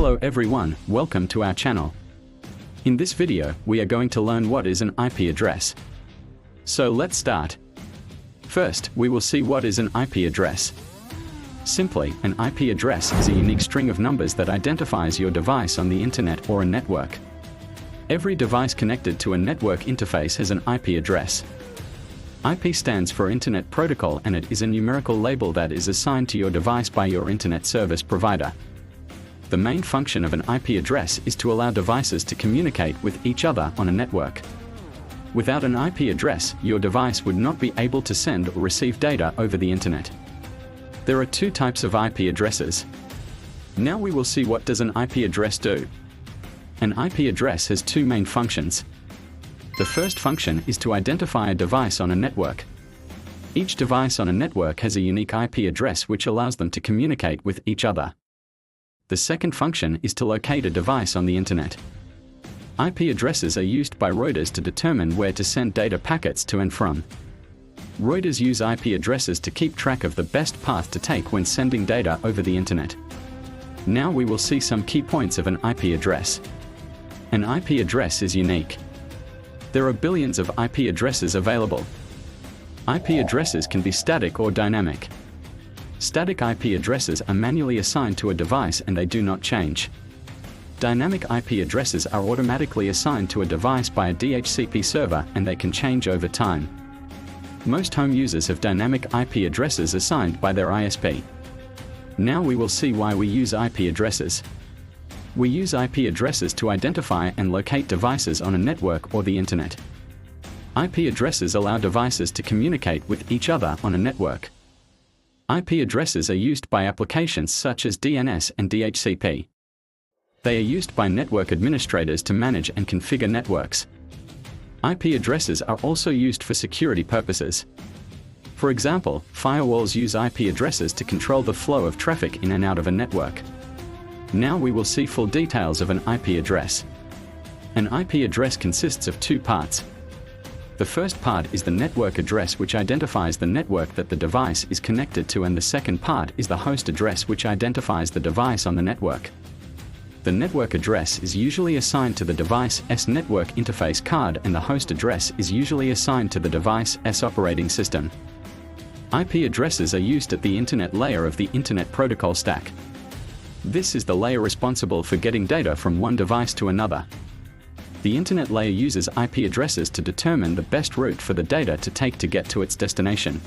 Hello everyone, welcome to our channel. In this video, we are going to learn what is an IP address. So let's start. First, we will see what is an IP address. Simply, an IP address is a unique string of numbers that identifies your device on the internet or a network. Every device connected to a network interface has an IP address. IP stands for Internet Protocol, and it is a numerical label that is assigned to your device by your internet service provider. The main function of an IP address is to allow devices to communicate with each other on a network. Without an IP address, your device would not be able to send or receive data over the internet. There are two types of IP addresses. Now we will see what does an IP address do. An IP address has two main functions. The first function is to identify a device on a network. Each device on a network has a unique IP address which allows them to communicate with each other. The second function is to locate a device on the internet. IP addresses are used by routers to determine where to send data packets to and from. Routers use IP addresses to keep track of the best path to take when sending data over the internet. Now we will see some key points of an IP address. An IP address is unique. There are billions of IP addresses available. IP addresses can be static or dynamic. Static IP addresses are manually assigned to a device and they do not change. Dynamic IP addresses are automatically assigned to a device by a DHCP server and they can change over time. Most home users have dynamic IP addresses assigned by their ISP. Now we will see why we use IP addresses. We use IP addresses to identify and locate devices on a network or the internet. IP addresses allow devices to communicate with each other on a network. IP addresses are used by applications such as DNS and DHCP. They are used by network administrators to manage and configure networks. IP addresses are also used for security purposes. For example, firewalls use IP addresses to control the flow of traffic in and out of a network. Now we will see full details of an IP address. An IP address consists of two parts. The first part is the network address, which identifies the network that the device is connected to, and the second part is the host address, which identifies the device on the network. The network address is usually assigned to the device's network interface card, and the host address is usually assigned to the device's operating system. IP addresses are used at the internet layer of the Internet Protocol stack. This is the layer responsible for getting data from one device to another. The internet layer uses IP addresses to determine the best route for the data to take to get to its destination.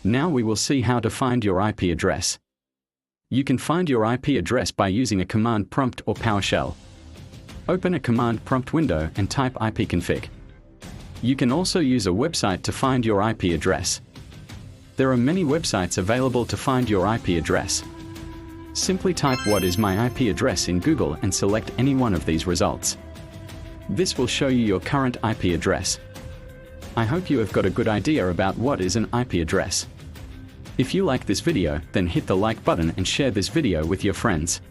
Now we will see how to find your IP address. You can find your IP address by using a command prompt or PowerShell. Open a command prompt window and type ipconfig. You can also use a website to find your IP address. There are many websites available to find your IP address. Simply type "what is my IP address" in Google and select any one of these results. This will show you your current IP address. I hope you have got a good idea about what is an IP address. If you like this video, then hit the like button and share this video with your friends.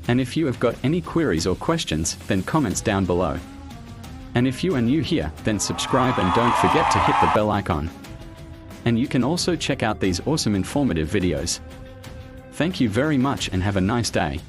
And if you have got any queries or questions, then comments down below. And if you are new here, then subscribe and don't forget to hit the bell icon. And you can also check out these awesome informative videos. Thank you very much and have a nice day.